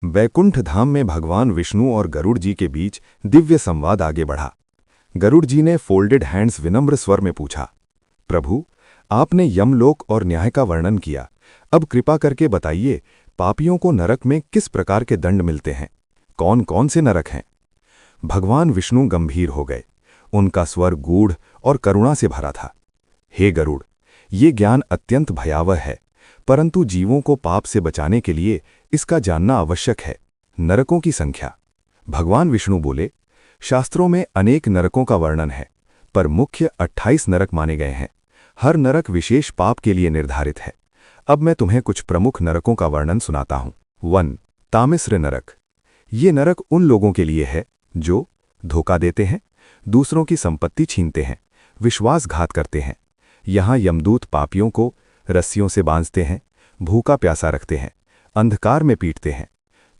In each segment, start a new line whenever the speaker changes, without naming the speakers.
वैकुंठ धाम में भगवान विष्णु और गरुड़ जी के बीच दिव्य संवाद आगे बढ़ा। गरुड़ जी ने फोल्डेड हैंड्स विनम्र स्वर में पूछा, प्रभु, आपने यमलोक और न्याय का वर्णन किया। अब कृपा करके बताइए, पापियों को नरक में किस प्रकार के दंड मिलते हैं? कौन कौन से नरक हैं? भगवान विष्णु गंभीर हो गए। उनका स्वर गूढ़ और करुणा से भरा था। हे गरुड़, ये ज्ञान अत्यंत भयावह है, परंतु जीवों को पाप से बचाने के लिए इसका जानना आवश्यक है। नरकों की संख्या। भगवान विष्णु बोले, शास्त्रों में अनेक नरकों का वर्णन है, पर मुख्य 28 नरक माने गए हैं। हर नरक विशेष पाप के लिए निर्धारित है। अब मैं तुम्हें कुछ प्रमुख नरकों का वर्णन सुनाता हूं। 1. तामिस्र नरक। ये नरक उन लोगों के लिए है जो धोखा देते हैं, दूसरों की संपत्ति छीनते हैं, विश्वासघात करते हैं। यहाँ यमदूत पापियों को रस्सियों से बांधते हैं, भूखा प्यासा रखते हैं, अंधकार में पीटते हैं।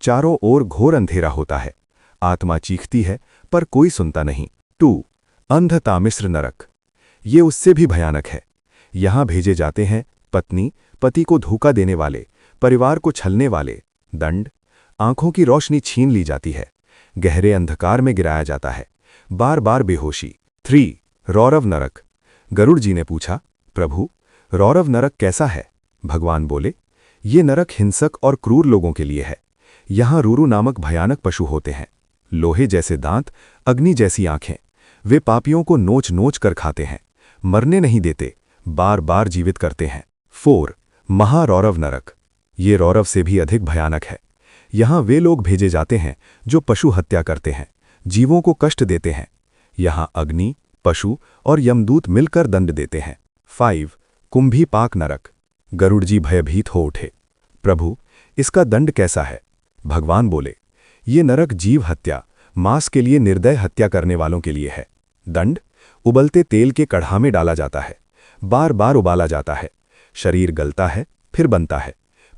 चारों ओर घोर अंधेरा होता है। आत्मा चीखती है पर कोई सुनता नहीं। 2. अंध तामिस्र नरक। ये उससे भी भयानक है। यहाँ भेजे जाते हैं पत्नी, पति को धोखा देने वाले, परिवार को छलने वाले। दंड, आंखों की रोशनी छीन ली जाती है, गहरे अंधकार में गिराया जाता है, बार बार बेहोशी। 3. रौरव नरक। गरुड़ जी ने पूछा, प्रभु, रौरव नरक कैसा है? भगवान बोले, ये नरक हिंसक और क्रूर लोगों के लिए है। यहाँ रूरू नामक भयानक पशु होते हैं, लोहे जैसे दांत, अग्नि जैसी आंखें। वे पापियों को नोच नोच कर खाते हैं, मरने नहीं देते, बार बार जीवित करते हैं। 4. महारौरव नरक। ये रौरव से भी अधिक भयानक है। यहाँ वे लोग भेजे जाते हैं जो पशु हत्या करते हैं, जीवों को कष्ट देते हैं। यहाँ अग्नि, पशु और यमदूत मिलकर दंड देते हैं। 5. कुंभीपाक नरक। गरुड़ जी भयभीत हो उठे, प्रभु, इसका दंड कैसा है? भगवान बोले, ये नरक जीव हत्या, मांस के लिए निर्दय हत्या करने वालों के लिए है। दंड, उबलते तेल के कढ़ा में डाला जाता है, बार बार उबाला जाता है, शरीर गलता है फिर बनता है,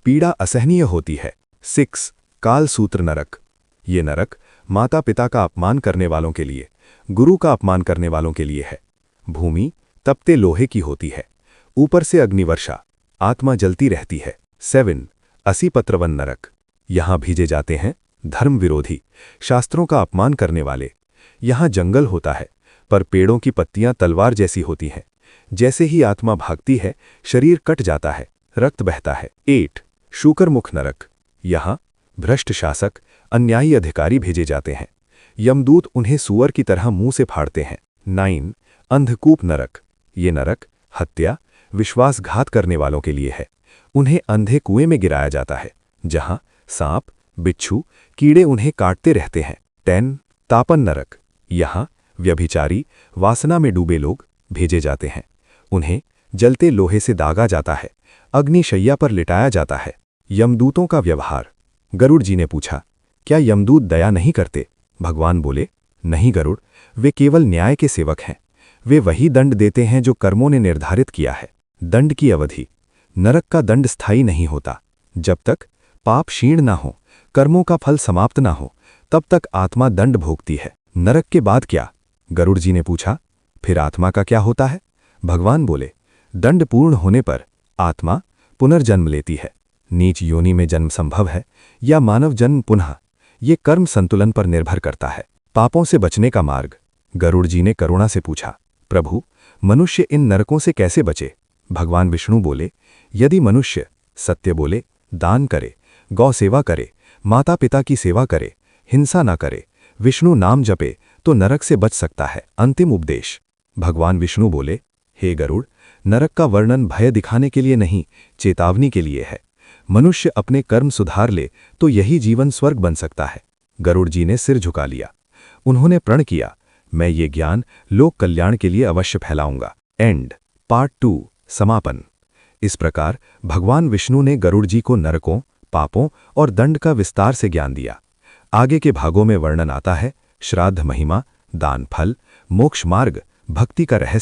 पीड़ा असहनीय होती है। 6. कालसूत्र नरक। ये नरक माता पिता का अपमान करने वालों के लिए, गुरु का अपमान करने वालों के लिए है। भूमि तपते लोहे की होती है, ऊपर से अग्निवर्षा, आत्मा जलती रहती है। 7. असीपत्रवन नरक। यहाँ भेजे जाते हैं धर्म विरोधी, शास्त्रों का अपमान करने वाले। यहाँ जंगल होता है, पर पेड़ों की पत्तियां तलवार जैसी होती हैं। जैसे ही आत्मा भागती है, शरीर कट जाता है, रक्त बहता है। 8. शूकरमुख नरक। यहाँ भ्रष्ट शासक, अन्यायी अधिकारी भेजे जाते हैं, यमदूत उन्हें सूअर की तरह मुंह से फाड़ते हैं। 9. अंधकूप नरक। ये नरक हत्या, विश्वासघात करने वालों के लिए है। उन्हें अंधे कुएं में गिराया जाता है, जहां सांप, बिच्छू, कीड़े उन्हें काटते रहते हैं। 10. तापन नरक। यहाँ व्यभिचारी, वासना में डूबे लोग भेजे जाते हैं। उन्हें जलते लोहे से दागा जाता है, अग्निशैया पर लिटाया जाता है। यमदूतों का व्यवहार। गरुड़ जी ने पूछा, क्या यमदूत दया नहीं करते? भगवान बोले, नहीं गरुड़, वे केवल न्याय के सेवक हैं। वे वही दंड देते हैं जो कर्मों ने निर्धारित किया है। दंड की अवधि। नरक का दंड स्थायी नहीं होता। जब तक पाप क्षीण ना हो, कर्मों का फल समाप्त ना हो, तब तक आत्मा दंड भोगती है। नरक के बाद क्या? गरुड़ जी ने पूछा, फिर आत्मा का क्या होता है? भगवान बोले, दंड पूर्ण होने पर आत्मा पुनर्जन्म लेती है। नीच योनि में जन्म संभव है या मानव जन्म पुनः, ये कर्म संतुलन पर निर्भर करता है। पापों से बचने का मार्ग। गरुड़ जी ने करुणा से पूछा, प्रभु, मनुष्य इन नरकों से कैसे बचे? भगवान विष्णु बोले, यदि मनुष्य सत्य बोले, दान करे, गौ सेवा करे, माता पिता की सेवा करे, हिंसा ना करे, विष्णु नाम जपे, तो नरक से बच सकता है। अंतिम उपदेश। भगवान विष्णु बोले, हे गरुड़, नरक का वर्णन भय दिखाने के लिए नहीं, चेतावनी के लिए है। मनुष्य अपने कर्म सुधार ले तो यही जीवन स्वर्ग बन सकता है। गरुड़ जी ने सिर झुका लिया। उन्होंने प्रण किया, मैं ये ज्ञान लोक कल्याण के लिए अवश्य फैलाऊंगा। एंड पार्ट 2 समापन। इस प्रकार भगवान विष्णु ने गरुड़ जी को नरकों, पापों और दंड का विस्तार से ज्ञान दिया। आगे के भागों में वर्णन आता है श्राद्ध महिमा, दान फल, मोक्ष मार्ग, भक्ति का रहस्य।